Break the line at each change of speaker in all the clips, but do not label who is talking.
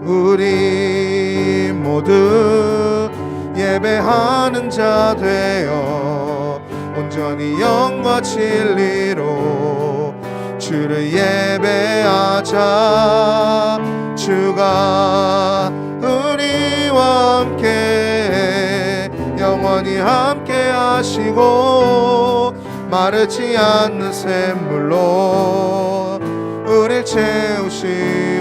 우리 모두 예배하는 자 되어 온전히 영과 진리로 주를 예배하자. 주가 우리와 함께 영원히 함께 하시고 마르지 않는 샘물로 우릴 채우시.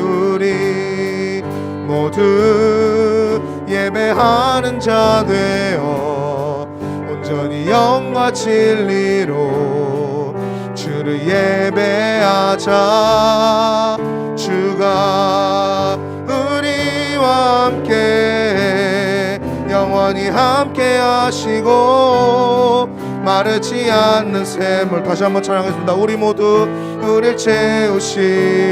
우리 모두 예배하는 자 되어 온전히 영과 진리로 주를 예배하자. 주가 우리와 함께 영원히 함께 하시고 마르지 않는 샘물. 다시 한번 찬양하겠습니다. 우리 모두 우릴 채우시.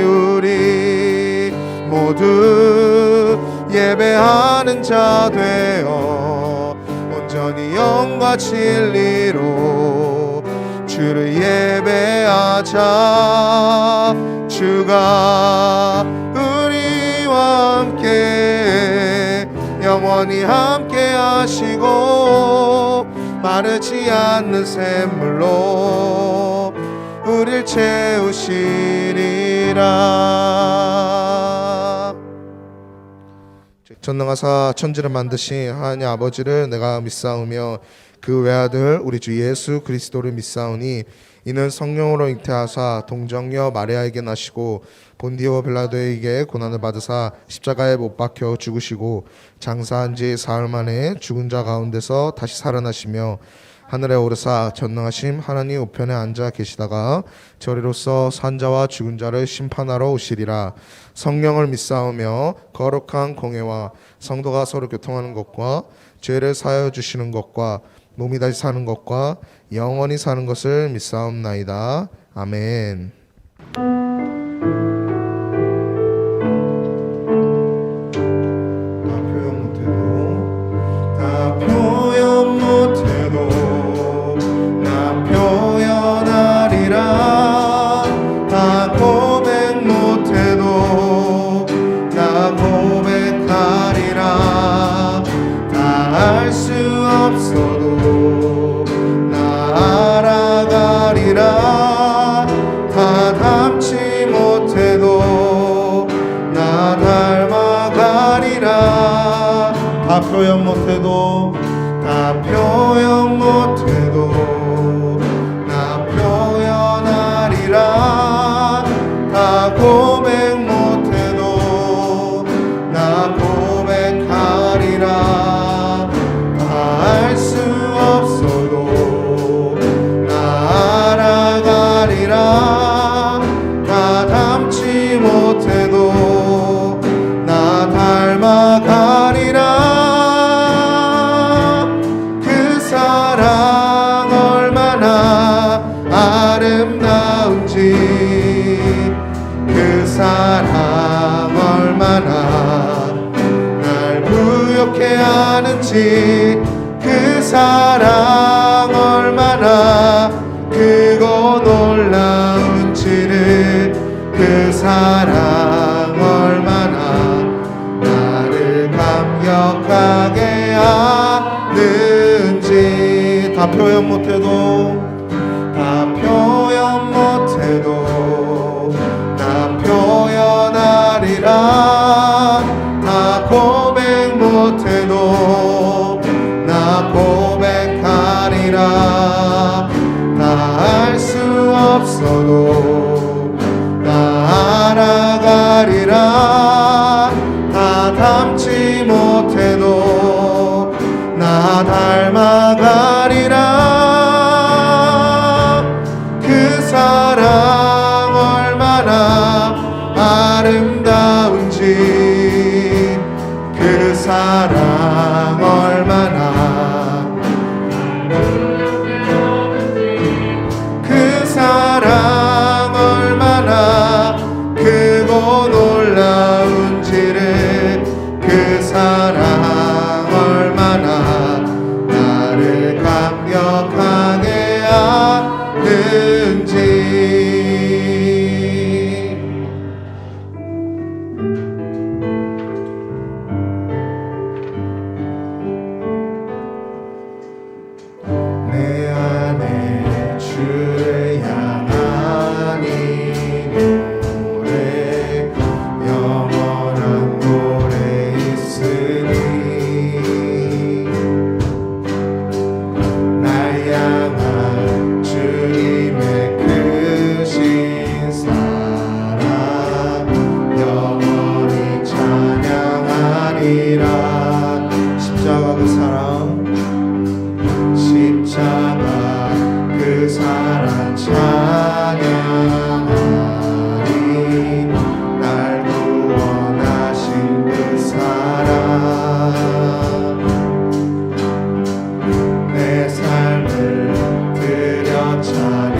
우리 모두 예배하는 자 되어 온전히 영과 진리로 주를 예배하자. 주가 우리와 함께 영원히 함께 하시고 마르지 않는 샘물로 우릴 채우시리라. 전능하사 천지를 만드신 하나님 아버지를 내가 믿사오며 그 외아들 우리 주 예수 그리스도를 믿사오니 이는 성령으로 잉태하사 동정녀 마리아에게 나시고 본디오 빌라도에게 고난을 받으사 십자가에 못 박혀 죽으시고 장사한 지 사흘 만에 죽은 자 가운데서 다시 살아나시며 하늘에 오르사 전능하심 하나님 우편에 앉아 계시다가 저리로서 산자와 죽은 자를 심판하러 오시리라. 성령을 믿사오며 거룩한 공회와 성도가 서로 교통하는 것과 죄를 사하여 주시는 것과 몸이 다시 사는 것과 영원히 사는 것을 믿사옵나이다. 아멘. 표현 못해도 다 표현 못해도 나 표현하리라. 다 고백 못해도 나 고백하리라. 다 알 수 없어도 나 알아가리라. 다 닮지 못해도 나 닮아가리라. 그 사랑 얼마나 날 부욕해 하는지 그 사랑 얼마나 크고 놀라운지를 그 사랑 얼마나 나를 감격하게 하는지 다 표현 못해도 다 표현 못해도 나 표현하리라. 다 고백 못해도 나 고백하리라. 다 알 수 없어도 나 알아가리라. 다 닮지 못해도 나 닮아가리라. 사랑 얼마나 아름다운지 그 사랑 얼마나 그 사랑 얼마나 크고 놀라운지를 그 사랑 얼마나 나를 감격하게 하는지 찬양하리. 날 구원하신 그 사랑, 내 삶을 드려 찬양하리라.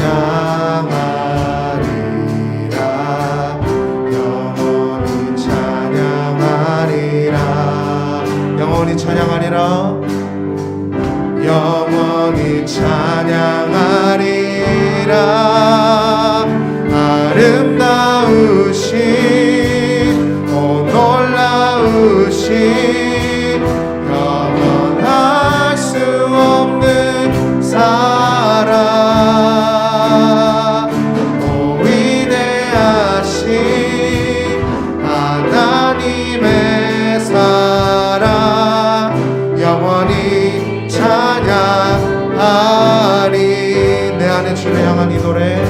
영원히 찬양하리라. 영원히 찬양하리라. 영원히 찬양하리라. 아름다우신 오 놀라우신 영원할 수 없는 사랑, 오 위대하신 하나님의 사랑, 영원히 찬양하리. 내 안에 주를 향한 이 노래,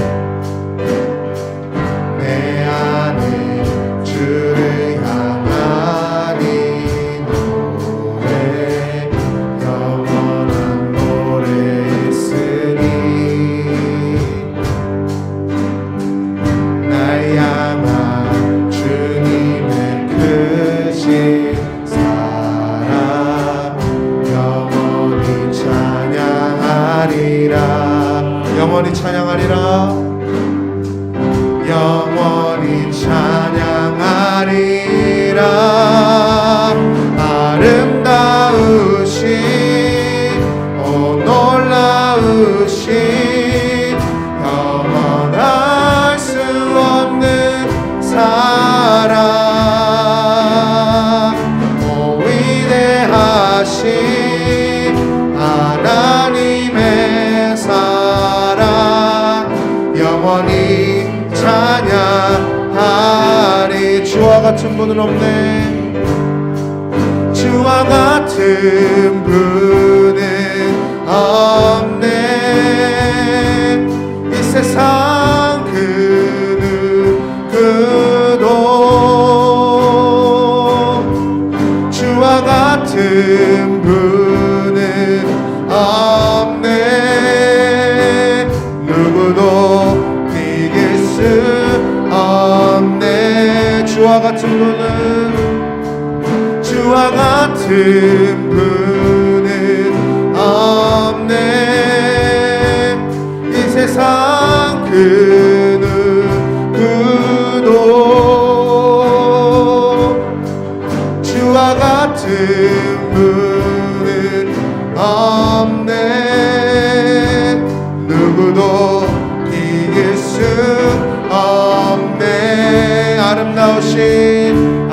내 안에 주를 향한 이 노래, 영원한 노래 있으니. 날 향한 주님의 크신 사랑, 영원히 찬양하리라. 영원히 찬양하리라. 영원히 찬양하리라. 아름다우신 오 놀라우신 영원할 수 없는 사랑, 오 위대하신 하나님의 사랑, 영원히 찬양하리. 주와 같은 분은 없네. 주와 같은 분은 없네. 이 세상 그 누구도 주와 같은 분은 없네. 누구도 이길 수 없네. 주와 같은 분은, 주와 같은 분은 없네. 이 세상 그 누구도 주와 같은 분은 없네. 누구도 이길 수 없네. 아름다우신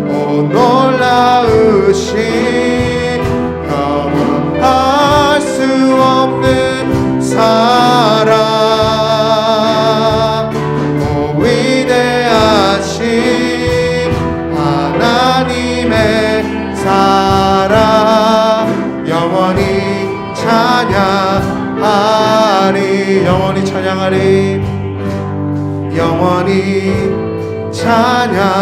오 놀라우신 영원할 수 없는 사랑, 오 위대하신 하나님의 사랑, 영원히 찬양하리. 영원히 찬양하리. 영원히 찬양하리.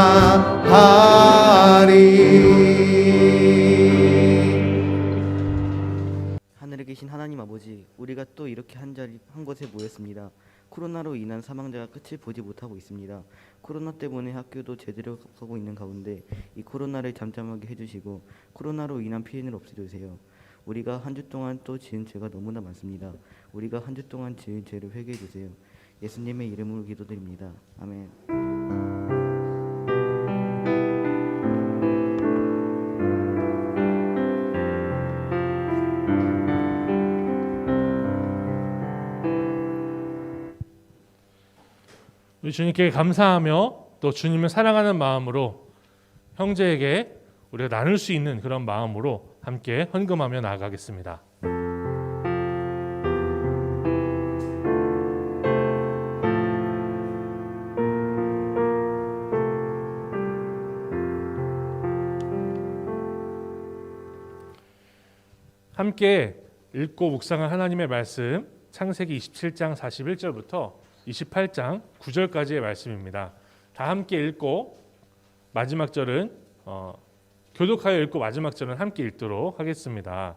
하늘에 계신 하나님 아버지, 우리가 또 이렇게 한 곳에 모였습니다. 코로나로 인한 사망자가 끝을 보지 못하고 있습니다. 코로나 때문에 학교도 제대로 가고 있는 가운데 이 코로나를 잠잠하게 해주시고 코로나로 인한 피해를 없애주세요. 우리가 한 주 동안 또 지은 죄가 너무나 많습니다. 우리가 한 주 동안 지은 죄를 회개해 주세요. 예수님의 이름으로 기도드립니다. 아멘.
우리 주님께 감사하며 또 주님을 사랑하는 마음으로 형제에게 우리가 나눌 수 있는 그런 마음으로 함께 헌금하며 나아가겠습니다. 함께 읽고 묵상한 하나님의 말씀, 창세기 27장 41절부터 28장 9절까지의 말씀입니다. 다 함께 읽고 마지막 절은 교독하여 읽고 마지막 절은 함께 읽도록 하겠습니다.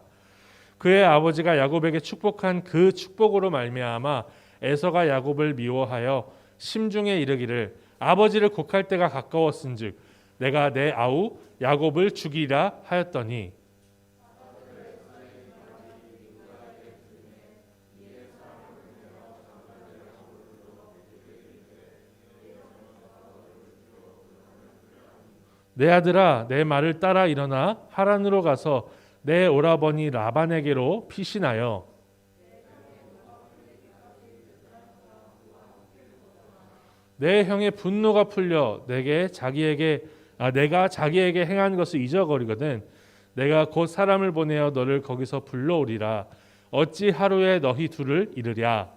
그의 아버지가 야곱에게 축복한 그 축복으로 말미암아 에서가 야곱을 미워하여 심중에 이르기를 아버지를 곡할 때가 가까웠은즉 내가 내 아우 야곱을 죽이라 하였더니 내 아들아 내 말을 따라 일어나 하란으로 가서 내 오라버니 라반에게로 피신하여 내 형의 분노가 풀려 내가 자기에게 행한 것을 잊어버리거든 내가 곧 사람을 보내어 너를 거기서 불러오리라 어찌 하루에 너희 둘을 이르랴.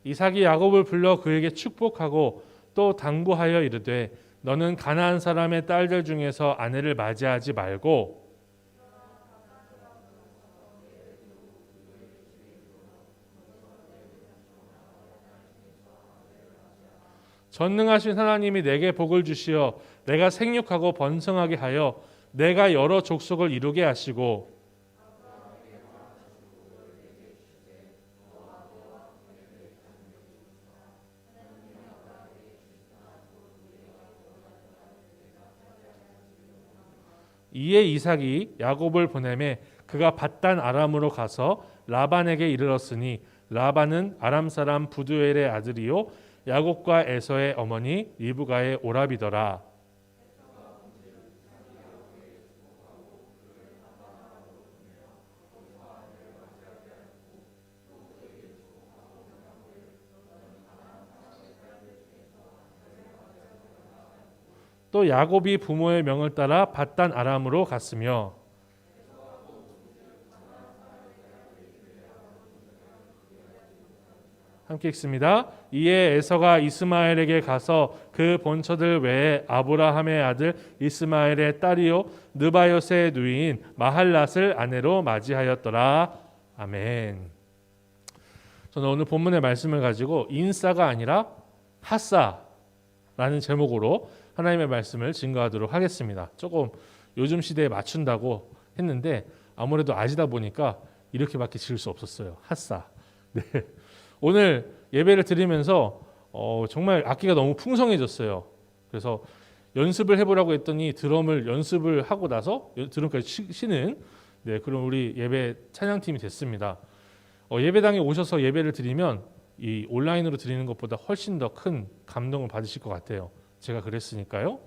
이삭이 야곱을 불러 그에게 축복하고 또 당부하여 이르되 너는 가나안 사람의 딸들 중에서 아내를 맞이하지 말고 전능하신 하나님이 내게 복을 주시어 내가 생육하고 번성하게 하여 내가 여러 족속을 이루게 하시고 이에 이삭이 야곱을 보내매 그가 밧단 아람으로 가서 라반에게 이르렀으니 라반은 아람 사람 부두엘의 아들이요 야곱과 에서의 어머니 리브가의 오라비더라. 또 야곱이 부모의 명을 따라 밧단 아람으로 갔으며 함께 읽습니다. 이에 에서가 이스마엘에게 가서 그 본처들 외에 아브라함의 아들 이스마엘의 딸이요 느바요스의 누이인 마할랏을 아내로 맞이하였더라. 아멘. 저는 오늘 본문의 말씀을 가지고 인싸가 아니라 핫사라는 제목으로 하나님의 말씀을 증거하도록 하겠습니다. 조금 요즘 시대에 맞춘다고 했는데 아무래도 아시다 보니까 이렇게밖에 지을 수 없었어요. 핫사. 네. 오늘 예배를 드리면서 정말 악기가 너무 풍성해졌어요. 그래서 연습을 해보라고 했더니 드럼을 연습을 하고 나서 드럼까지 치는 그런 우리 예배 찬양팀이 됐습니다. 예배당에 오셔서 예배를 드리면 이 온라인으로 드리는 것보다 훨씬 더 큰 감동을 받으실 것 같아요. 제가 그랬으니까요.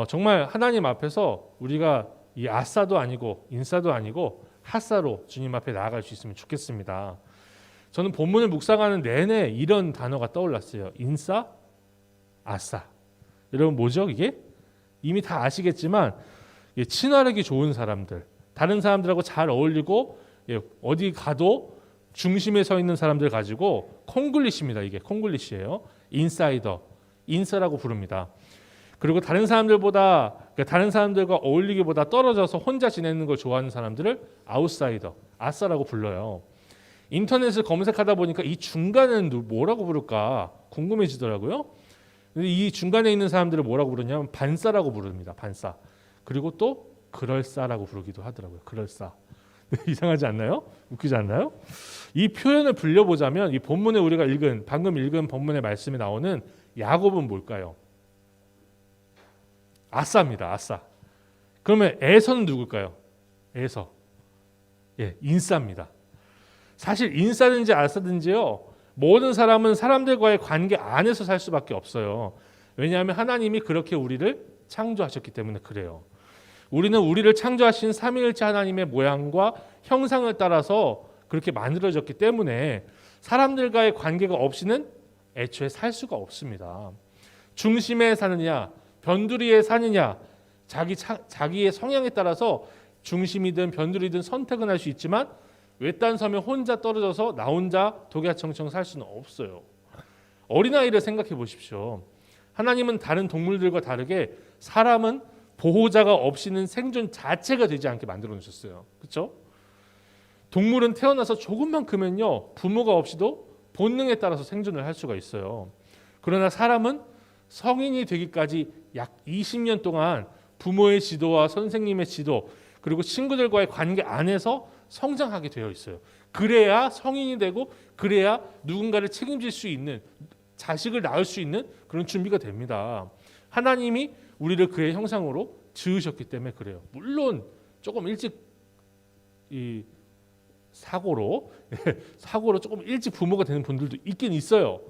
정말 하나님 앞에서 우리가 이 아싸도 아니고 인싸도 아니고 핫사로 주님 앞에 나아갈 수 있으면 좋겠습니다. 저는 본문을 묵상하는 내내 이런 단어가 떠올랐어요. 인싸, 아싸. 여러분 뭐죠 이게? 이미 다 아시겠지만 친화력이 좋은 사람들, 다른 사람들하고 잘 어울리고 어디 가도 중심에 서 있는 사람들 가지고 콩글리시입니다. 이게 콩글리시예요. 인사이더, 인싸라고 부릅니다. 그리고 다른 사람들과 어울리기보다 떨어져서 혼자 지내는 걸 좋아하는 사람들을 아웃사이더, 아싸라고 불러요. 인터넷을 검색하다 보니까 이 중간은 뭐라고 부를까 궁금해지더라고요. 근데 이 중간에 있는 사람들을 뭐라고 부르냐면 반싸라고 부릅니다. 반싸. 그리고 또 그럴싸라고 부르기도 하더라고요. 그럴싸. 이상하지 않나요? 웃기지 않나요? 이 표현을 불려보자면 이 본문에 우리가 방금 읽은 본문의 말씀에 나오는 야곱은 뭘까요? 아싸입니다. 아싸. 그러면 에서는 누굴까요? 에서. 인싸입니다. 사실 인싸든지 아싸든지요. 모든 사람은 사람들과의 관계 안에서 살 수밖에 없어요. 왜냐하면 하나님이 그렇게 우리를 창조하셨기 때문에 그래요. 우리는 우리를 창조하신 삼위일체 하나님의 모양과 형상을 따라서 그렇게 만들어졌기 때문에 사람들과의 관계가 없이는 애초에 살 수가 없습니다. 중심에 사느냐, 변두리에 사느냐, 자기의 성향에 따라서 중심이든 변두리든 선택은 할 수 있지만 외딴 서면 혼자 떨어져서 나 혼자 독야청청 살 수는 없어요. 어린아이를 생각해 보십시오. 하나님은 다른 동물들과 다르게 사람은 보호자가 없이는 생존 자체가 되지 않게 만들어 놓으셨어요. 그렇죠? 동물은 태어나서 조금만 크면요, 부모가 없이도 본능에 따라서 생존을 할 수가 있어요. 그러나 사람은 성인이 되기까지 약 20년 동안 부모의 지도와 선생님의 지도, 그리고 친구들과의 관계 안에서 성장하게 되어 있어요. 그래야 성인이 되고, 그래야 누군가를 책임질 수 있는, 자식을 낳을 수 있는 그런 준비가 됩니다. 하나님이 우리를 그의 형상으로 지으셨기 때문에 그래요. 물론 조금 일찍 이 사고로 조금 일찍 부모가 되는 분들도 있긴 있어요.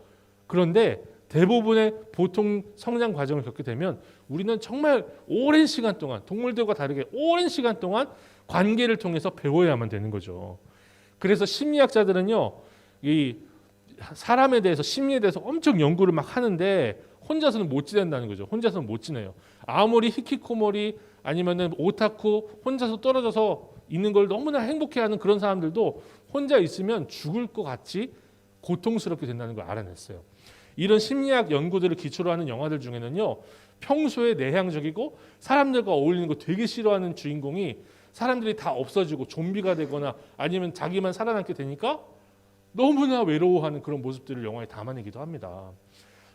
그런데 대부분의 보통 성장 과정을 겪게 되면 우리는 정말 오랜 시간 동안, 동물들과 다르게 오랜 시간 동안 관계를 통해서 배워야만 되는 거죠. 그래서 심리학자들은요, 이 사람에 대해서, 심리에 대해서 엄청 연구를 막 하는데 혼자서는 못 지낸다는 거죠. 혼자서는 못 지내요. 아무리 히키코모리 아니면은 오타쿠 혼자서 떨어져서 있는 걸 너무나 행복해하는 그런 사람들도 혼자 있으면 죽을 것 같이 고통스럽게 된다는 걸 알아냈어요. 이런 심리학 연구들을 기초로 하는 영화들 중에는요, 평소에 내향적이고 사람들과 어울리는 거 되게 싫어하는 주인공이 사람들이 다 없어지고 좀비가 되거나 아니면 자기만 살아남게 되니까 너무나 외로워하는 그런 모습들을 영화에 담아내기도 합니다.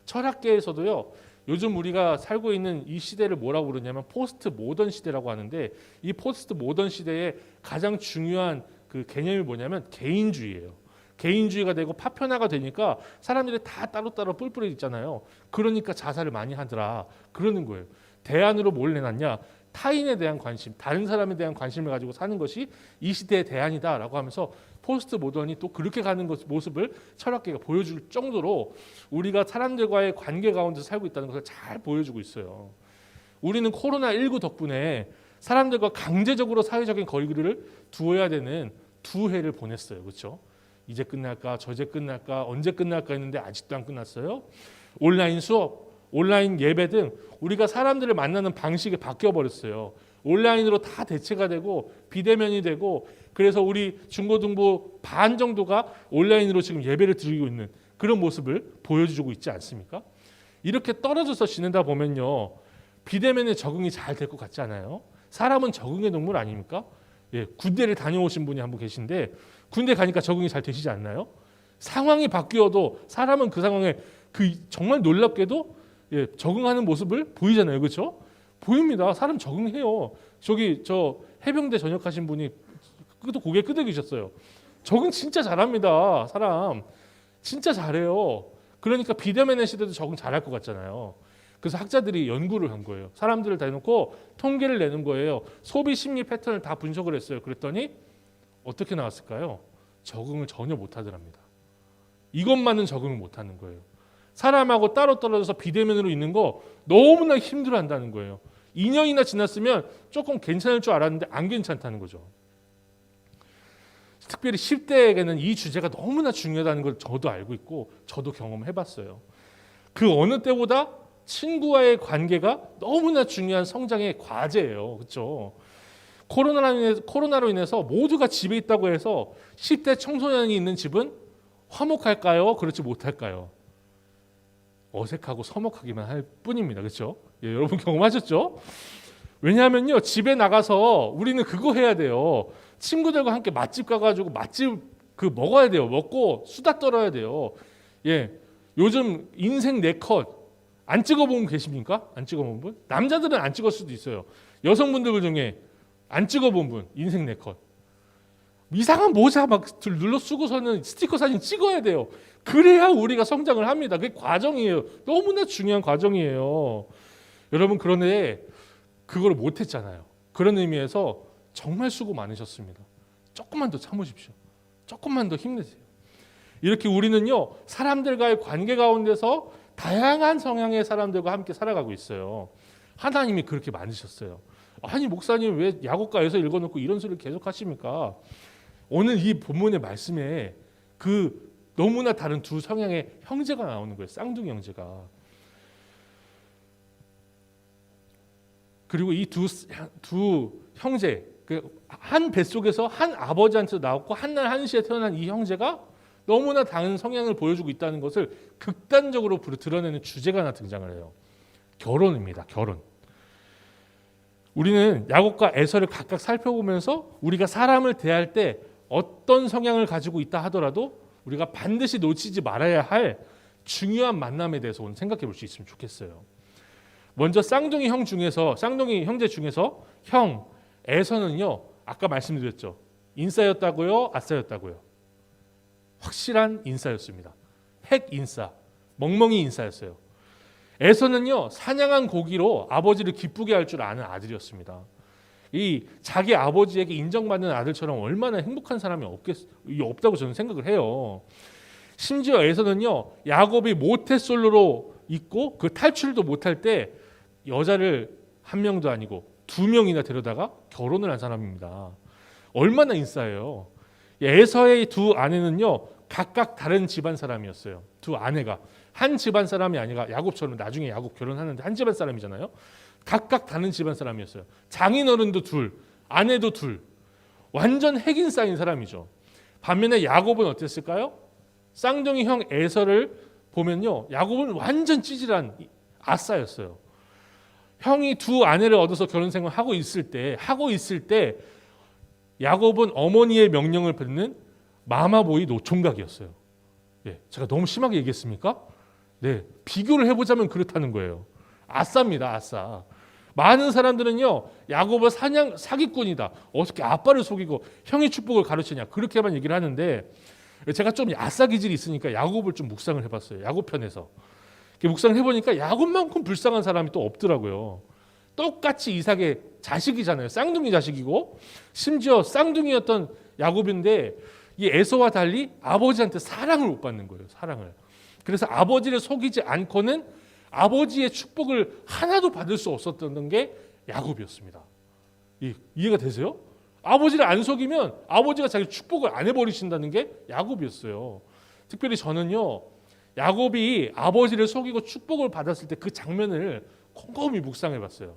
철학계에서도요, 요즘 우리가 살고 있는 이 시대를 뭐라고 부르냐면 포스트 모던 시대라고 하는데, 이 포스트 모던 시대의 가장 중요한 그 개념이 뭐냐면 개인주의예요. 개인주의가 되고 파편화가 되니까 사람들이 다 따로따로 뿔뿔이 있잖아요. 그러니까 자살을 많이 하더라 그러는 거예요. 대안으로 뭘 내놨냐? 타인에 대한 관심, 다른 사람에 대한 관심을 가지고 사는 것이 이 시대의 대안이다라고 하면서 포스트 모던이 또 그렇게 가는 모습을 철학계가 보여줄 정도로 우리가 사람들과의 관계 가운데 살고 있다는 것을 잘 보여주고 있어요. 우리는 코로나19 덕분에 사람들과 강제적으로 사회적인 거리를 두어야 되는 2해를 보냈어요. 그렇죠? 이제 끝날까, 저제 끝날까, 언제 끝날까 했는데 아직도 안 끝났어요. 온라인 수업, 온라인 예배 등 우리가 사람들을 만나는 방식이 바뀌어 버렸어요. 온라인으로 다 대체가 되고 비대면이 되고, 그래서 우리 중고등부 반 정도가 온라인으로 지금 예배를 드리고 있는 그런 모습을 보여주고 있지 않습니까? 이렇게 떨어져서 지내다 보면요, 비대면에 적응이 잘 될 것 같지 않아요? 사람은 적응의 동물 아닙니까? 예, 군대를 다녀오신 분이 한 분 계신데 군대 가니까 적응이 잘 되시지 않나요? 상황이 바뀌어도 사람은 그 상황에 정말 놀랍게도 적응하는 모습을 보이잖아요. 그렇죠? 보입니다. 사람 적응해요. 저 해병대 전역하신 분이 또 고개 끄덕이셨어요. 적응 진짜 잘합니다. 사람 진짜 잘해요. 그러니까 비대면의 시대도 적응 잘할 것 같잖아요. 그래서 학자들이 연구를 한 거예요. 사람들을 다 해놓고 통계를 내는 거예요. 소비 심리 패턴을 다 분석을 했어요. 그랬더니 어떻게 나왔을까요? 적응을 전혀 못하더랍니다. 이것만은 적응을 못하는 거예요. 사람하고 따로 떨어져서 비대면으로 있는 거 너무나 힘들어한다는 거예요. 2년이나 지났으면 조금 괜찮을 줄 알았는데 안 괜찮다는 거죠. 특별히 10대에게는 이 주제가 너무나 중요하다는 걸 저도 알고 있고 저도 경험해봤어요. 그 어느 때보다 친구와의 관계가 너무나 중요한 성장의 과제예요. 그렇죠? 코로나로 인해서 모두가 집에 있다고 해서 10대 청소년이 있는 집은 화목할까요? 그렇지 못할까요? 어색하고 서먹하기만 할 뿐입니다. 그렇죠? 예, 여러분 경험하셨죠? 왜냐하면요, 집에 나가서 우리는 그거 해야 돼요. 친구들과 함께 맛집 가가지고 맛집 먹어야 돼요. 먹고 수다 떨어야 돼요. 예, 요즘 인생 4컷 안 찍어본 분 계십니까? 안 찍어본 분? 남자들은 안 찍을 수도 있어요. 여성분들 중에 안 찍어본 분, 인생 4컷. 이상한 모자 막 눌러 쓰고서는 스티커 사진 찍어야 돼요. 그래야 우리가 성장을 합니다. 그게 과정이에요. 너무나 중요한 과정이에요. 여러분, 그런데 그걸 못했잖아요. 그런 의미에서 정말 수고 많으셨습니다. 조금만 더 참으십시오. 조금만 더 힘내세요. 이렇게 우리는요, 사람들과의 관계 가운데서 다양한 성향의 사람들과 함께 살아가고 있어요. 하나님이 그렇게 만드셨어요. 아니, 목사님 왜 야고가에서 읽어놓고 이런 소리를 계속 하십니까? 오늘 이 본문의 말씀에 그 너무나 다른 두 성향의 형제가 나오는 거예요. 쌍둥이 형제가. 그리고 이 두 형제, 한 뱃속에서 한 아버지한테 나왔고 한 날 한시에 태어난 이 형제가 너무나 다른 성향을 보여주고 있다는 것을 극단적으로 드러내는 주제가 하나 등장을 해요. 결혼입니다. 결혼. 우리는 야곱과 에서를 각각 살펴보면서 우리가 사람을 대할 때 어떤 성향을 가지고 있다 하더라도 우리가 반드시 놓치지 말아야 할 중요한 만남에 대해서 오늘 생각해 볼 수 있으면 좋겠어요. 먼저 쌍둥이 형제 중에서 형 에서는요, 아까 말씀드렸죠. 인싸였다고요, 아싸였다고요? 확실한 인싸였습니다. 핵 인싸, 멍멍이 인싸였어요. 에서는요, 사냥한 고기로 아버지를 기쁘게 할 줄 아는 아들이었습니다. 이 자기 아버지에게 인정받는 아들처럼 얼마나 행복한 사람이 없다고 저는 생각을 해요. 심지어 에서는요, 야곱이 모태솔로로 있고 그 탈출도 못할 때 여자를 한 명도 아니고 2명이나 데려다가 결혼을 한 사람입니다. 얼마나 인싸예요. 에서의 두 아내는요, 각각 다른 집안 사람이었어요. 두 아내가 한 집안 사람이 아니라 야곱처럼 나중에 야곱 결혼하는데 한 집안 사람이잖아요. 각각 다른 집안 사람이었어요. 장인어른도 둘, 아내도 둘, 완전 핵인 쌓인 사람이죠. 반면에 야곱은 어땠을까요? 쌍둥이 형 에서를 보면요, 야곱은 완전 찌질한 아싸였어요. 형이 두 아내를 얻어서 결혼 생활을 하고 있을 때 야곱은 어머니의 명령을 받는 마마보이 노총각이었어요. 예, 제가 너무 심하게 얘기했습니까? 네, 비교를 해보자면 그렇다는 거예요. 아싸입니다, 아싸. 많은 사람들은요, 야곱은 사기꾼이다. 어떻게 아빠를 속이고 형의 축복을 가르치냐, 그렇게만 얘기를 하는데, 제가 좀 아싸 기질이 있으니까 야곱을 좀 묵상을 해봤어요. 야곱 편에서 묵상을 해보니까 야곱만큼 불쌍한 사람이 또 없더라고요. 똑같이 이삭의 자식이잖아요. 쌍둥이 자식이고, 심지어 쌍둥이였던 야곱인데 이 에서와 달리 아버지한테 사랑을 못 받는 거예요. 사랑을. 그래서 아버지를 속이지 않고는 아버지의 축복을 하나도 받을 수 없었던 게 야곱이었습니다. 이해가 되세요? 아버지를 안 속이면 아버지가 자기 축복을 안 해버리신다는 게 야곱이었어요. 특별히 저는요, 야곱이 아버지를 속이고 축복을 받았을 때 그 장면을 곰곰이 묵상해봤어요.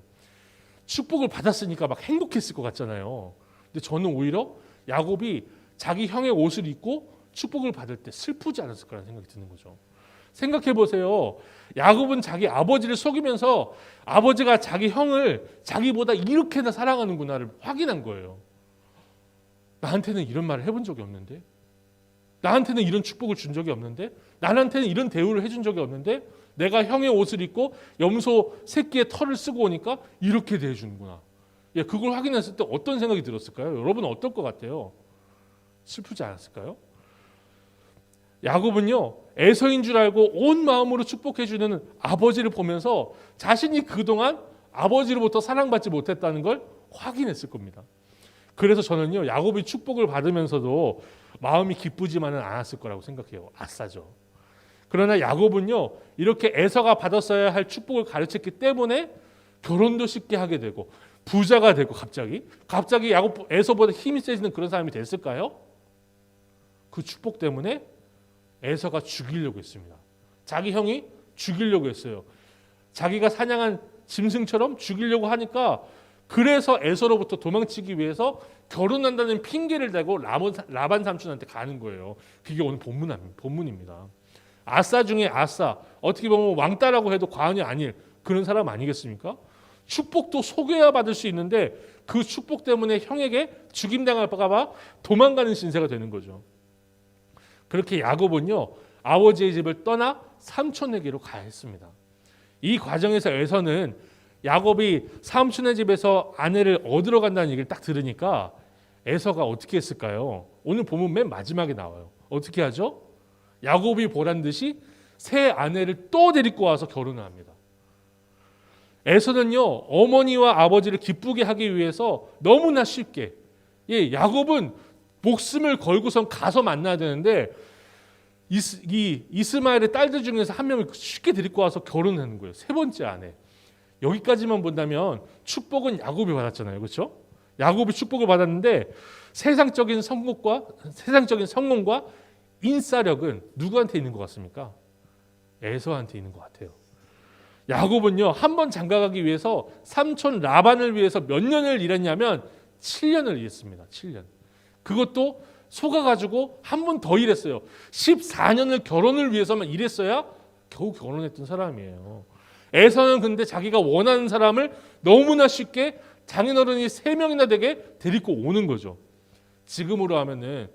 축복을 받았으니까 막 행복했을 것 같잖아요. 근데 저는 오히려 야곱이 자기 형의 옷을 입고 축복을 받을 때 슬프지 않았을 거라는 생각이 드는 거죠. 생각해 보세요. 야곱은 자기 아버지를 속이면서 아버지가 자기 형을 자기보다 이렇게나 사랑하는구나를 확인한 거예요. 나한테는 이런 말을 해본 적이 없는데, 나한테는 이런 축복을 준 적이 없는데, 나한테는 이런 대우를 해준 적이 없는데, 내가 형의 옷을 입고 염소 새끼의 털을 쓰고 오니까 이렇게 대해주는구나. 예, 그걸 확인했을 때 어떤 생각이 들었을까요? 여러분은 어떨 것 같아요? 슬프지 않았을까요? 야곱은요, 에서인 줄 알고 온 마음으로 축복해주는 아버지를 보면서 자신이 그동안 아버지로부터 사랑받지 못했다는 걸 확인했을 겁니다. 그래서 저는요, 야곱이 축복을 받으면서도 마음이 기쁘지만은 않았을 거라고 생각해요. 아싸죠. 그러나 야곱은요, 이렇게 에서가 받았어야 할 축복을 가르쳤기 때문에 결혼도 쉽게 하게 되고 부자가 되고 갑자기 야곱 에서보다 힘이 세지는 그런 사람이 됐을까요? 그 축복 때문에 에서가 죽이려고 했습니다. 자기 형이 죽이려고 했어요. 자기가 사냥한 짐승처럼 죽이려고 하니까, 그래서 에서로부터 도망치기 위해서 결혼한다는 핑계를 대고 라반 삼촌한테 가는 거예요. 그게 오늘 본문입니다. 아싸 중에 아싸, 어떻게 보면 왕따라고 해도 과언이 아닐 그런 사람 아니겠습니까? 축복도 속여야 받을 수 있는데 그 축복 때문에 형에게 죽임당할까 봐 도망가는 신세가 되는 거죠. 그렇게 야곱은요, 아버지의 집을 떠나 삼촌에게로 가야 했습니다. 이 과정에서 에서는 야곱이 삼촌의 집에서 아내를 얻으러 간다는 얘기를 딱 들으니까 에서가 어떻게 했을까요? 오늘 보면 맨 마지막에 나와요. 어떻게 하죠? 야곱이 보란 듯이 새 아내를 또 데리고 와서 결혼을 합니다. 에서는요, 어머니와 아버지를 기쁘게 하기 위해서 너무나 쉽게, 야곱은 목숨을 걸고선 가서 만나야 되는데 이스마엘의 딸들 중에서 한 명을 쉽게 데리고 와서 결혼하는 거예요. 세 번째 아내. 여기까지만 본다면 축복은 야곱이 받았잖아요. 그렇죠? 야곱이 축복을 받았는데 세상적인 성공과 인싸력은 누구한테 있는 것 같습니까? 에서한테 있는 것 같아요. 야곱은요, 한 번 장가가기 위해서 삼촌 라반을 위해서 몇 년을 일했냐면 7년을 일했습니다. 7년. 그것도 속아가지고 한 번 더 일했어요. 14년을 결혼을 위해서만 일했어야 겨우 결혼했던 사람이에요. 에서는 근데 자기가 원하는 사람을 너무나 쉽게 장인어른이 3명이나 되게 데리고 오는 거죠. 지금으로 하면은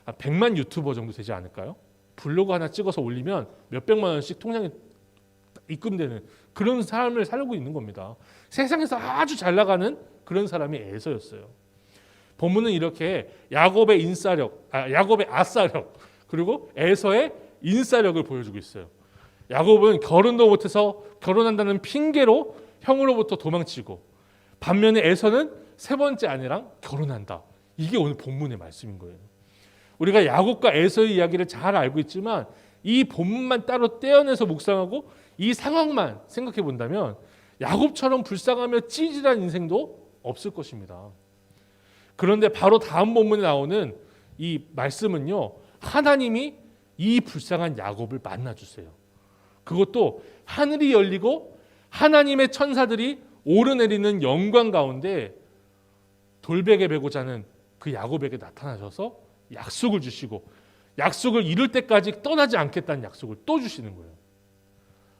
100만 유튜버 정도 되지 않을까요? 블로그 하나 찍어서 올리면 몇백만 원씩 통장에 입금되는 그런 삶을 살고 있는 겁니다. 세상에서 아주 잘 나가는 그런 사람이 에서였어요. 본문은 이렇게 야곱의 인싸력, 야곱의 아싸력, 그리고 에서의 인싸력을 보여주고 있어요. 야곱은 결혼도 못해서 결혼한다는 핑계로 형으로부터 도망치고, 반면에 에서는 3번째 아내랑 결혼한다. 이게 오늘 본문의 말씀인 거예요. 우리가 야곱과 에서의 이야기를 잘 알고 있지만 이 본문만 따로 떼어내서 묵상하고 이 상황만 생각해 본다면 야곱처럼 불쌍하며 찌질한 인생도 없을 것입니다. 그런데 바로 다음 본문에 나오는 이 말씀은요, 하나님이 이 불쌍한 야곱을 만나주세요. 그것도 하늘이 열리고 하나님의 천사들이 오르내리는 영광 가운데 돌베개 베고 자는 그 야곱에게 나타나셔서 약속을 주시고, 약속을 이룰 때까지 떠나지 않겠다는 약속을 또 주시는 거예요.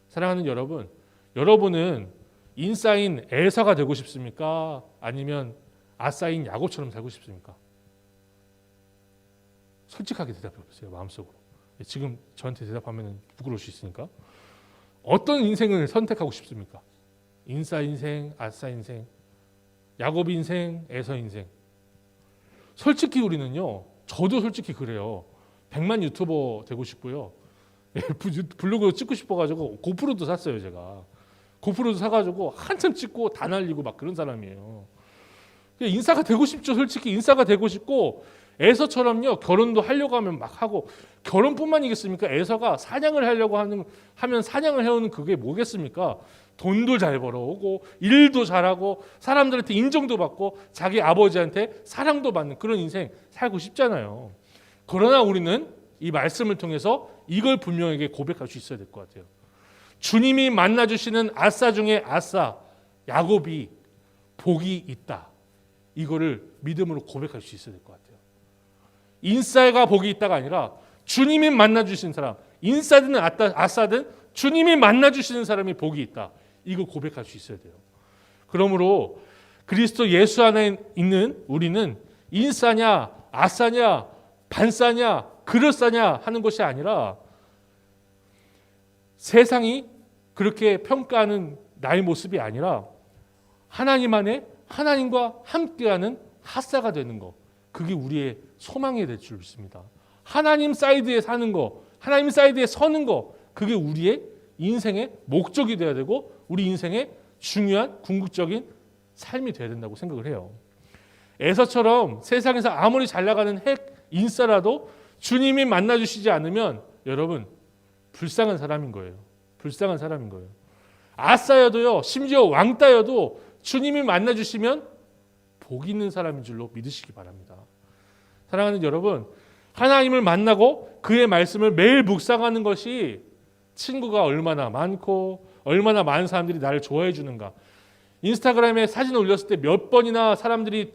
사랑하는 여러분, 여러분은 인싸인 에서가 되고 싶습니까? 아니면 아싸인 야곱처럼 살고 싶습니까? 솔직하게 대답해 보세요. 마음속으로. 지금 저한테 대답하면 부끄러울 수 있으니까. 어떤 인생을 선택하고 싶습니까? 인싸 인생, 아싸 인생, 야곱 인생, 에서 인생. 솔직히 우리는요, 저도 솔직히 그래요. 100만 유튜버 되고 싶고요. 블로그 찍고 싶어가지고 고프로도 샀어요. 제가 고프로도 사가지고 한참 찍고 다 날리고 막 그런 사람이에요. 인싸가 되고 싶죠. 솔직히 인싸가 되고 싶고, 에서처럼요 결혼도 하려고 하면 막 하고, 결혼뿐만이겠습니까? 에서가 사냥을 하려고 하면 사냥을 해오는 그게 뭐겠습니까? 돈도 잘 벌어오고 일도 잘하고 사람들한테 인정도 받고 자기 아버지한테 사랑도 받는 그런 인생 살고 싶잖아요. 그러나 우리는 이 말씀을 통해서 이걸 분명하게 고백할 수 있어야 될 것 같아요. 주님이 만나주시는 아싸 중에 아싸 야곱이 복이 있다. 이거를 믿음으로 고백할 수 있어야 될 것 같아요. 인싸가 복이 있다가 아니라 주님이 만나주신 사람, 인싸든 아싸든 주님이 만나주시는 사람이 복이 있다. 이거 고백할 수 있어야 돼요. 그러므로 그리스도 예수 안에 있는 우리는 인싸냐 아싸냐 반싸냐 그럴싸냐 하는 것이 아니라 세상이 그렇게 평가하는 나의 모습이 아니라 하나님 안에 하나님과 함께하는 핫사가 되는 것, 그게 우리의 소망이 될 줄 믿습니다. 하나님 사이드에 사는 거, 하나님 사이드에 서는 거, 그게 우리의 인생의 목적이 되어야 되고 우리 인생의 중요한 궁극적인 삶이 되어야 된다고 생각을 해요. 에서처럼 세상에서 아무리 잘 나가는 핵 인싸라도 주님이 만나주시지 않으면 여러분 불쌍한 사람인 거예요. 불쌍한 사람인 거예요. 아싸여도요, 심지어 왕따여도 주님이 만나주시면 복 있는 사람인 줄로 믿으시기 바랍니다. 사랑하는 여러분, 하나님을 만나고 그의 말씀을 매일 묵상하는 것이 친구가 얼마나 많고 얼마나 많은 사람들이 나를 좋아해 주는가. 인스타그램에 사진 올렸을 때 몇 번이나 사람들이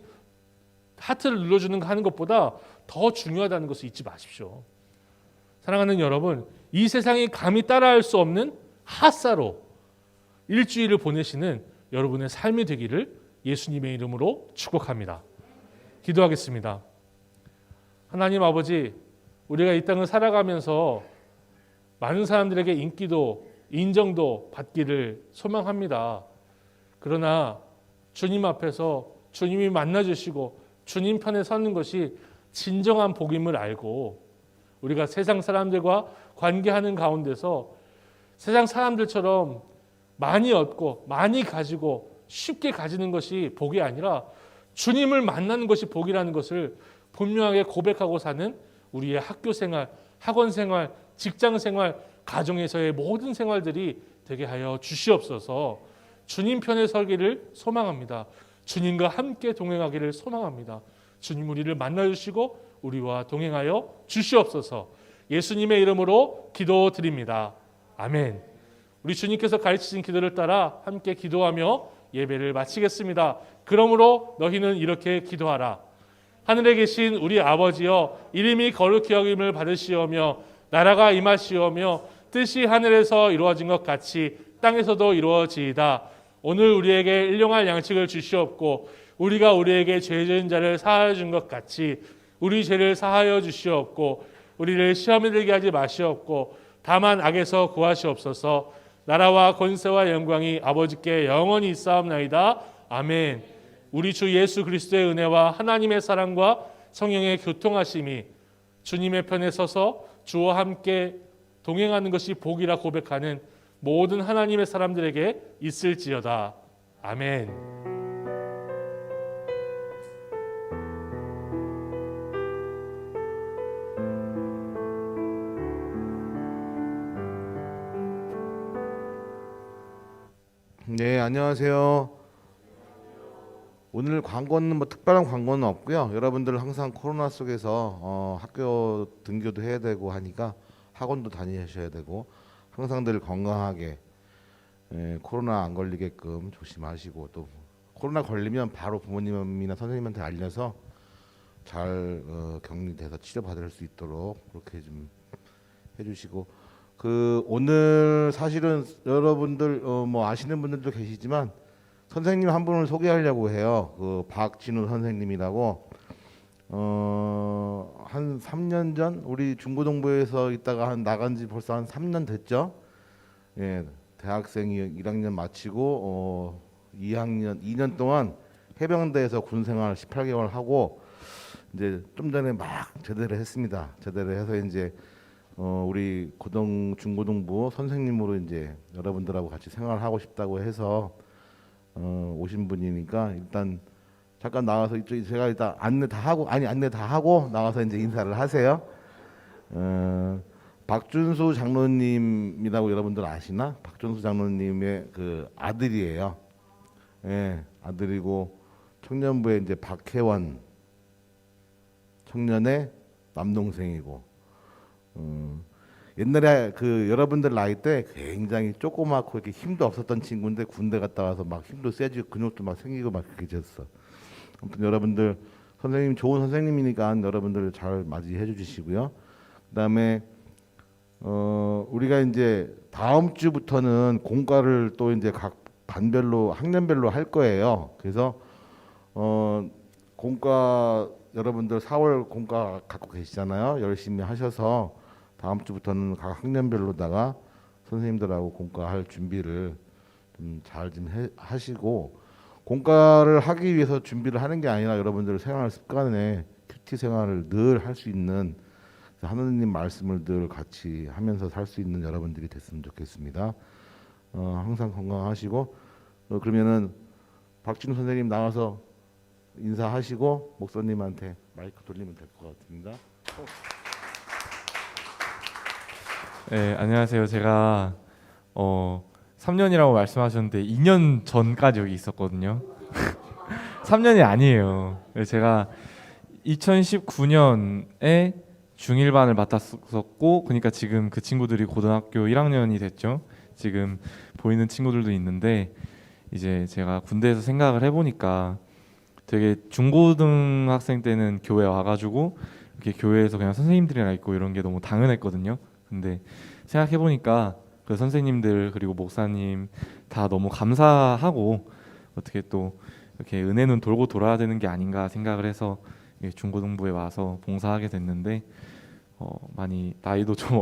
하트를 눌러주는가 하는 것보다 더 중요하다는 것을 잊지 마십시오. 사랑하는 여러분, 이 세상이 감히 따라할 수 없는 핫사로 일주일을 보내시는 여러분의 삶이 되기를 예수님의 이름으로 축복합니다. 기도하겠습니다. 하나님 아버지, 우리가 이 땅을 살아가면서 많은 사람들에게 인기도 인정도 받기를 소망합니다. 그러나 주님 앞에서 주님이 만나주시고 주님 편에 서는 것이 진정한 복임을 알고 우리가 세상 사람들과 관계하는 가운데서 세상 사람들처럼 많이 얻고 많이 가지고 쉽게 가지는 것이 복이 아니라 주님을 만나는 것이 복이라는 것을 분명하게 고백하고 사는 우리의 학교 생활, 학원 생활, 직장 생활, 가정에서의 모든 생활들이 되게 하여 주시옵소서. 주님 편에 서기를 소망합니다. 주님과 함께 동행하기를 소망합니다. 주님 우리를 만나주시고 우리와 동행하여 주시옵소서. 예수님의 이름으로 기도드립니다. 아멘. 우리 주님께서 가르치신 기도를 따라 함께 기도하며 예배를 마치겠습니다. 그러므로 너희는 이렇게 기도하라. 하늘에 계신 우리 아버지여, 이름이 거룩히 여김을 받으시오며 나라가 임하시오며 뜻이 하늘에서 이루어진 것 같이 땅에서도 이루어지이다. 오늘 우리에게 일용할 양식을 주시옵고 우리가 우리에게 죄 지은 자를 사하여 준 것 같이 우리 죄를 사하여 주시옵고 우리를 시험에 들게 하지 마시옵고 다만 악에서 구하시옵소서. 나라와 권세와 영광이 아버지께 영원히 있사옵나이다. 아멘. 우리 주 예수 그리스도의 은혜와 하나님의 사랑과 성령의 교통하심이 주님의 편에 서서 주와 함께 동행하는 것이 복이라 고백하는 모든 하나님의 사람들에게 있을지어다. 아멘.
네, 안녕하세요. 오늘 광고는 뭐 특별한 광고는 없고요. 여러분들 항상 코로나 속에서 학교 등교도 해야 되고 하니까 학원도 다니셔야 되고 항상 늘 건강하게 코로나 안 걸리게끔 조심하시고 또 코로나 걸리면 바로 부모님이나 선생님한테 알려서 잘 격리돼서 치료받을 수 있도록 그렇게 좀 해주시고 오늘 사실은 여러분들 뭐 아시는 분들도 계시지만 선생님 한 분을 소개하려고 해요. 박진우 선생님이라고 한 3년 전 우리 중고등부에서 있다가 나간 지 벌써 한 3년 됐죠. 예, 대학생이 1학년 마치고 2년 동안 해병대에서 군 생활 18개월 하고 이제 좀 전에 막 제대를 했습니다. 제대를 해서 이제 우리 중고등부 선생님으로 이제 여러분들하고 같이 생활하고 싶다고 해서 오신 분이니까 일단 잠깐 나와서 이쪽 제가 일단 안내 다 하고 나와서 이제 인사를 하세요. 박준수 장로님이라고 여러분들 아시나? 박준수 장로님의 그 아들이에요. 예, 아들이고 청년부에 이제 박혜원 청년의 남동생이고. 옛날에 여러분들 나이 때 굉장히 조그맣고 이렇게 힘도 없었던 친구인데 군대 갔다 와서 막 힘도 세지고 근육도 막 생기고 막 그렇게 됐어. 아무튼 여러분들 선생님 좋은 선생님이니까 여러분들 잘 맞이해 주시고요. 그다음에 우리가 이제 다음 주부터는 공과를 또 이제 각 반별로 학년별로 할 거예요. 그래서 공과 여러분들 4월 공과 갖고 계시잖아요. 열심히 하셔서 다음 주부터는 각 학년별로다가 선생님들하고 공과할 준비를 좀 잘 하시고 공과를 하기 위해서 준비를 하는 게 아니라 여러분들 생활 습관에 큐티 생활을 늘 할 수 있는 하느님 말씀을 늘 같이 하면서 살 수 있는 여러분들이 됐으면 좋겠습니다. 항상 건강하시고 그러면은 박진우 선생님 나와서 인사하시고 목사님한테 마이크 돌리면 될 것 같습니다.
네, 안녕하세요. 제가 3년이라고 말씀하셨는데 2년 전까지 여기 있었거든요. 3년이 아니에요. 제가 2019년에 중1반을 맡았었고 그러니까 지금 그 친구들이 고등학교 1학년이 됐죠. 지금 보이는 친구들도 있는데 이제 제가 군대에서 생각을 해보니까 되게 중고등학생 때는 교회 와가지고 이렇게 교회에서 그냥 선생님들이랑 있고 이런 게 너무 당연했거든요. 근데 생각해보니까 그 선생님들 그리고 목사님 다 너무 감사하고 어떻게 또 이렇게 은혜는 돌고 돌아야 되는 게 아닌가 생각을 해서 중고등부에 와서 봉사하게 됐는데 많이 나이도 좀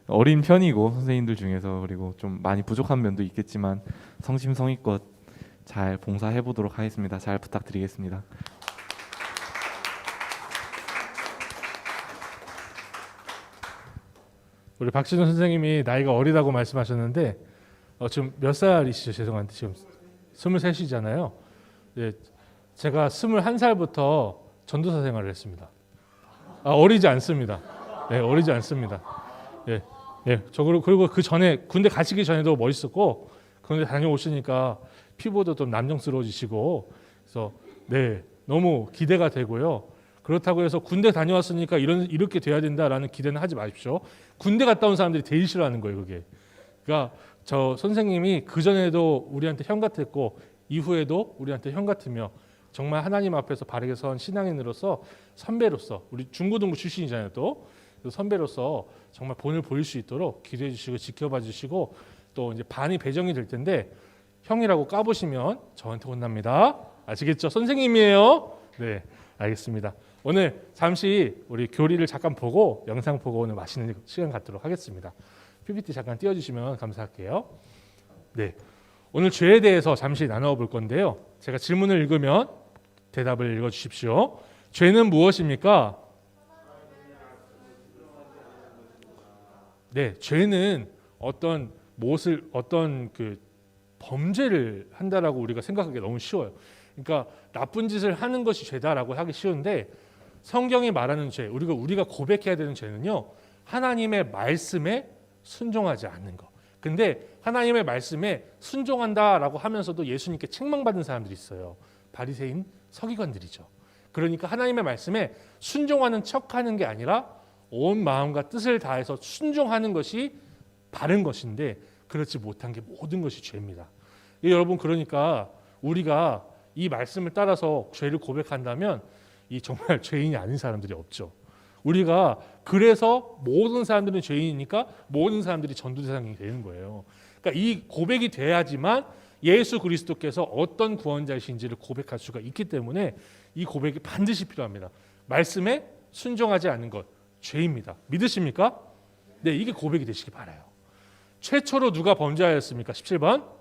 어린 편이고 선생님들 중에서 그리고 좀 많이 부족한 면도 있겠지만 성심성의껏 잘 봉사해 보도록 하겠습니다. 잘 부탁드리겠습니다.
우리 박진우 선생님이 나이가 어리다고 말씀하셨는데 지금 몇 살이시죠? 죄송한데 지금 23이잖아요. 예, 제가 21살부터 전도사 생활을 했습니다. 어리지 않습니다. 네, 어리지 않습니다. 예, 예. 저 그리고 그 전에 군대 가시기 전에도 멋있었고 군대 다녀오시니까 피부도 좀 남성스러워지시고 그래서 네, 너무 기대가 되고요. 그렇다고 해서 군대 다녀왔으니까 이렇게 돼야 된다라는 기대는 하지 마십시오. 군대 갔다 온 사람들이 제일 싫어하는 거예요, 그게. 그러니까 저 선생님이 그 전에도 우리한테 형 같았고 이후에도 우리한테 형 같으며 정말 하나님 앞에서 바르게 선 신앙인으로서 선배로서 우리 중고등부 출신이잖아요, 또 선배로서 정말 본을 보일 수 있도록 기도해 주시고 지켜봐 주시고 또 이제 반이 배정이 될 텐데 형이라고 까보시면 저한테 혼납니다. 아시겠죠? 선생님이에요. 네, 알겠습니다. 오늘 잠시 우리 교리를 잠깐 보고 영상 보고 오늘 맛있는 시간 갖도록 하겠습니다. PPT 잠깐 띄워주시면 감사할게요. 네, 오늘 죄에 대해서 잠시 나누어 볼 건데요. 제가 질문을 읽으면 대답을 읽어주십시오. 죄는 무엇입니까? 네, 죄는 어떤 그 범죄를 한다라고 우리가 생각하기 너무 쉬워요. 그러니까 나쁜 짓을 하는 것이 죄다라고 하기 쉬운데 성경이 말하는 죄, 우리가 고백해야 되는 죄는요, 하나님의 말씀에 순종하지 않는 거. 근데 하나님의 말씀에 순종한다라고 하면서도 예수님께 책망받은 사람들이 있어요. 바리새인 서기관들이죠. 그러니까 하나님의 말씀에 순종하는 척하는 게 아니라 온 마음과 뜻을 다해서 순종하는 것이 바른 것인데 그렇지 못한 게 모든 것이 죄입니다. 여러분, 그러니까 우리가 이 말씀을 따라서 죄를 고백한다면 이 정말 죄인이 아닌 사람들이 없죠. 우리가 그래서 모든 사람들은 죄인이니까 모든 사람들이 전도 대상이 되는 거예요. 그러니까 이 고백이 돼야지만 예수 그리스도께서 어떤 구원자이신지를 고백할 수가 있기 때문에 이 고백이 반드시 필요합니다. 말씀에 순종하지 않는 것 죄입니다. 믿으십니까? 네, 이게 고백이 되시기 바라요. 최초로 누가 범죄하였습니까? 17번.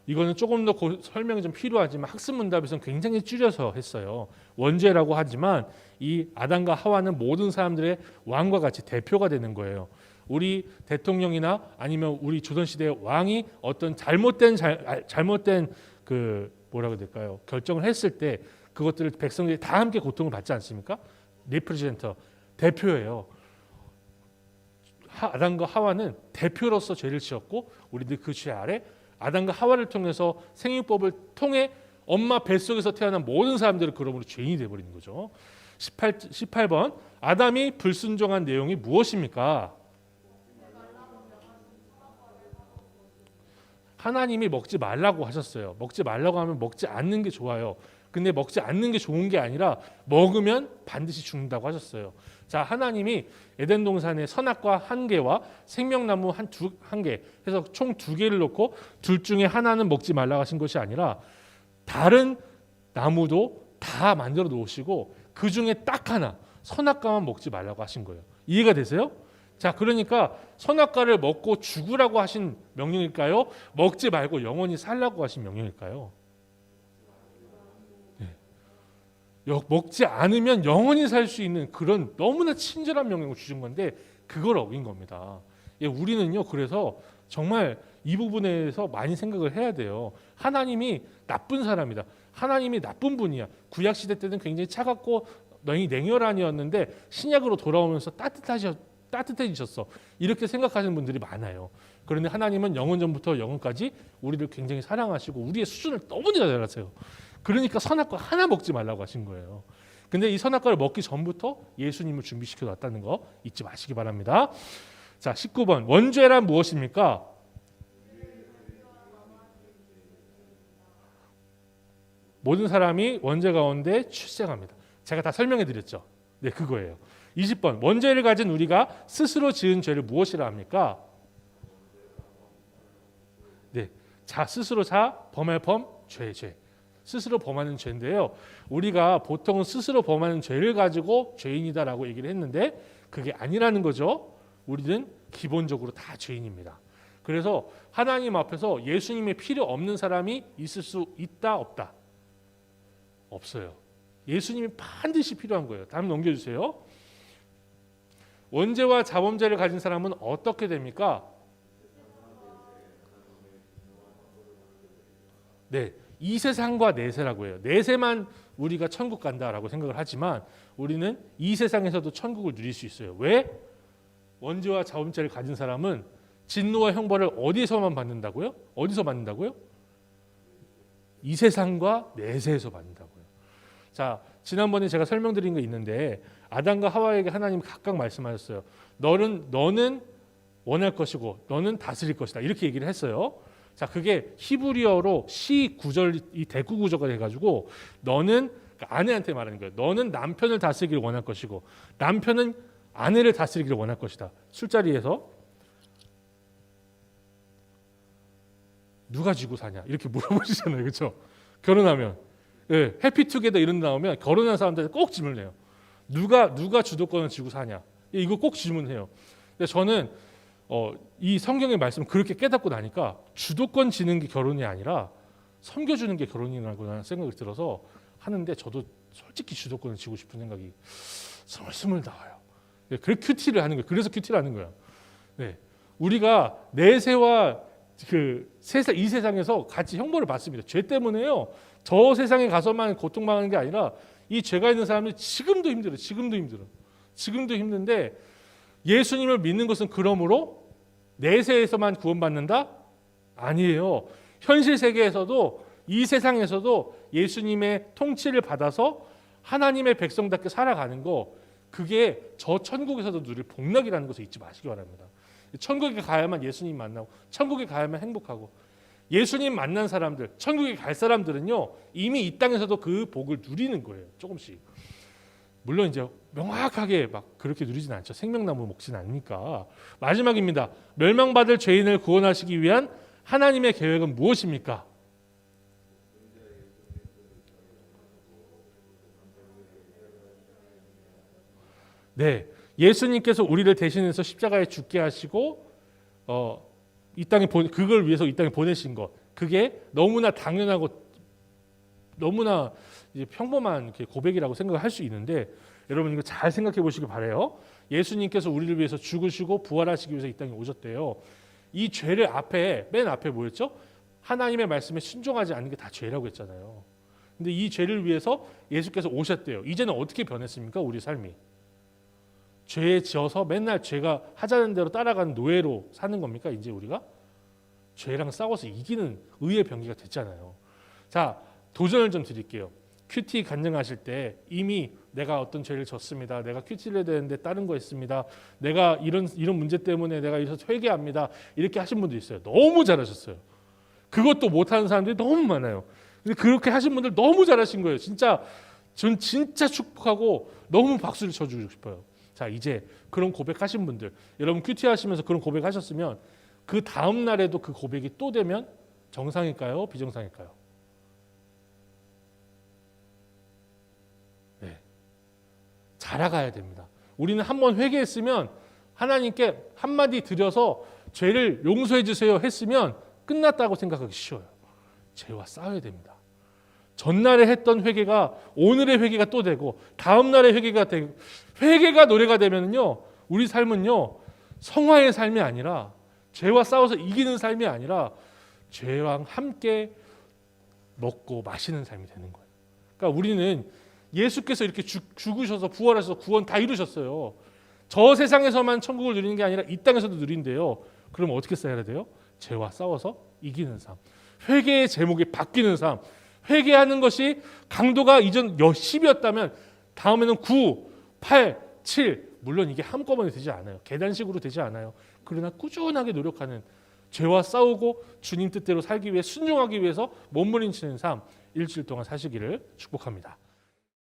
이거는 조금 더 설명이 좀 필요하지만 학습문답에서는 굉장히 줄여서 했어요. 원죄라고 하지만 이 아담과 하와는 모든 사람들의 왕과 같이 대표가 되는 거예요. 우리 대통령이나 아니면 우리 조선시대의 왕이 어떤 잘못된 그 뭐라고 해야 될까요? 결정을 했을 때 그것들을 백성들이 다 함께 고통을 받지 않습니까? 리프레젠터, 대표예요. 아담과 하와는 대표로서 죄를 지었고 우리들 그 죄 아래 아담과 하와를 통해서 생육법을 통해 엄마 뱃속에서 태어난 모든 사람들은 그러므로 죄인이 되어버리는 거죠. 18번 아담이 불순종한 내용이 무엇입니까? 하나님이 먹지 말라고 하셨어요. 먹지 말라고 하면 먹지 않는 게 좋아요. 근데 먹지 않는 게 좋은 게 아니라 먹으면 반드시 죽는다고 하셨어요. 자, 하나님이 에덴 동산에 선악과 한 개와 생명나무 한 개 해서 총 2개를 놓고 둘 중에 하나는 먹지 말라고 하신 것이 아니라 다른 나무도 다 만들어 놓으시고 그 중에 딱 하나 선악과만 먹지 말라고 하신 거예요. 이해가 되세요? 자, 그러니까 선악과를 먹고 죽으라고 하신 명령일까요? 먹지 말고 영원히 살라고 하신 명령일까요? 먹지 않으면 영원히 살 수 있는 그런 너무나 친절한 명령을 주신 건데 그걸 어긴 겁니다. 우리는요, 그래서 정말 이 부분에서 많이 생각을 해야 돼요. 하나님이 나쁜 사람이다. 하나님이 나쁜 분이야. 구약 시대 때는 굉장히 차갑고 냉혈한이었는데 신약으로 돌아오면서 따뜻해지셨어. 이렇게 생각하시는 분들이 많아요. 그런데 하나님은 영원 전부터 영원까지 우리를 굉장히 사랑하시고 우리의 수준을 너무나 잘 아세요. 그러니까 선악과 하나 먹지 말라고 하신 거예요. 근데 이 선악과를 먹기 전부터 예수님을 준비시켜 놨다는 거 잊지 마시기 바랍니다. 자, 19번 원죄란 무엇입니까? 모든 사람이 원죄 가운데 출생합니다. 제가 다 설명해 드렸죠. 네, 그거예요. 20번 원죄를 가진 우리가 스스로 지은 죄를 무엇이라 합니까? 네, 스스로 범할 범, 죄. 스스로 범하는 죄인데요. 우리가 보통은 스스로 범하는 죄를 가지고 죄인이다라고 얘기를 했는데 그게 아니라는 거죠. 우리는 기본적으로 다 죄인입니다. 그래서 하나님 앞에서 예수님의 필요 없는 사람이 있을 수 있다 없다? 없어요. 예수님이 반드시 필요한 거예요. 다음 넘겨주세요. 원죄와 자범죄를 가진 사람은 어떻게 됩니까? 네, 이 세상과 내세라고 해요. 내세만 우리가 천국 간다라고 생각을 하지만 우리는 이 세상에서도 천국을 누릴 수 있어요. 왜? 원죄와 자범죄를 가진 사람은 진노와 형벌을 어디서만 받는다고요? 어디서 받는다고요? 이 세상과 내세에서 받는다고요. 자, 지난번에 제가 설명드린 거 있는데 아담과 하와에게 하나님 각각 말씀하셨어요. 너는 원할 것이고 너는 다스릴 것이다. 이렇게 얘기를 했어요. 자, 그게 히브리어로 시 구절 이 대구 구조가 돼가지고 너는 아내한테 말하는 거예요. 너는 남편을 다스리기를 원할 것이고 남편은 아내를 다스리기를 원할 것이다. 술자리에서 누가 지고 사냐 이렇게 물어보시잖아요, 그렇죠? 결혼하면 예, 해피투게더 이런 데 나오면 결혼한 사람들 꼭 질문해요. 누가 주도권을 쥐고 사냐 이거 꼭 질문해요. 근데 저는 이 성경의 말씀을 그렇게 깨닫고 나니까 주도권 지는 게 결혼이 아니라 섬겨주는 게 결혼이라고 생각이 들어서 하는데 저도 솔직히 주도권을 쥐고 싶은 생각이 스물스물 나와요. 네, 그래 큐티를 하는 거예요. 그래서 큐티를 하는 거예요. 네, 우리가 내세와 이 세상에서 같이 형벌을 받습니다. 죄 때문에요. 저 세상에 가서만 고통당하는 게 아니라 이 죄가 있는 사람들이 지금도 힘들어요. 지금도 힘든데 예수님을 믿는 것은 그러므로 내세에서만 구원받는다? 아니에요. 현실 세계에서도 이 세상에서도 예수님의 통치를 받아서 하나님의 백성답게 살아가는 거 그게 저 천국에서도 누릴 복락이라는 것을 잊지 마시기 바랍니다. 천국에 가야만 예수님 만나고 천국에 가야만 행복하고 예수님 만난 사람들 천국에 갈 사람들은요 이미 이 땅에서도 그 복을 누리는 거예요. 조금씩. 물론 이제 명확하게 막 그렇게 누리진 않죠. 생명나무 먹진 않으니까. 마지막입니다. 멸망받을 죄인을 구원하시기 위한 하나님의 계획은 무엇입니까? 네, 예수님께서 우리를 대신해서 십자가에 죽게 하시고 이 땅에 그걸 위해서 이 땅에 보내신 것 그게 너무나 당연하고 너무나 이제 평범한 고백이라고 생각을 할 수 있는데 여러분 이거 잘 생각해 보시길 바래요. 예수님께서 우리를 위해서 죽으시고 부활하시기 위해서 이 땅에 오셨대요. 이 죄를 맨 앞에 뭐였죠? 하나님의 말씀에 순종하지 않는 게 다 죄라고 했잖아요. 근데 이 죄를 위해서 예수께서 오셨대요. 이제는 어떻게 변했습니까? 우리 삶이. 죄에 지어서 맨날 죄가 하자는 대로 따라가는 노예로 사는 겁니까? 이제 우리가 죄랑 싸워서 이기는 의의 병기가 됐잖아요. 자, 도전을 좀 드릴게요. 큐티 간증하실 때 이미 내가 어떤 죄를 졌습니다. 내가 큐티를 해야 되는데 다른 거 했습니다. 내가 이런 문제 때문에 내가 이래서 회개합니다. 이렇게 하신 분도 있어요. 너무 잘하셨어요. 그것도 못하는 사람들이 너무 많아요. 근데 그렇게 하신 분들 너무 잘하신 거예요. 전 진짜 축복하고 너무 박수를 쳐주고 싶어요. 자, 이제 그런 고백하신 분들, 여러분 큐티 하시면서 그런 고백하셨으면 그 다음 날에도 그 고백이 또 되면 정상일까요? 비정상일까요? 네, 자라가야 됩니다. 우리는 한번 회개했으면 하나님께 한마디 드려서 죄를 용서해 주세요 했으면 끝났다고 생각하기 쉬워요. 죄와 싸워야 됩니다. 전날에 했던 회개가 오늘의 회개가 또 되고 다음 날의 회개가 되고 회개가 노래가 되면요 우리 삶은요 성화의 삶이 아니라 죄와 싸워서 이기는 삶이 아니라 죄와 함께 먹고 마시는 삶이 되는 거예요. 그러니까 우리는 예수께서 이렇게 죽으셔서 부활하셔서 구원 다 이루셨어요. 저 세상에서만 천국을 누리는 게 아니라 이 땅에서도 누린대요. 그럼 어떻게 살아야 돼요? 죄와 싸워서 이기는 삶. 회개의 제목이 바뀌는 삶. 회개하는 것이 강도가 이전 10이었다면 다음에는 9, 8, 7 물론 이게 한꺼번에 되지 않아요. 계단식으로 되지 않아요. 그러나 꾸준하게 노력하는 죄와 싸우고 주님 뜻대로 살기 위해 순종하기 위해서 몸부림치는 삶 일주일 동안 사시기를 축복합니다.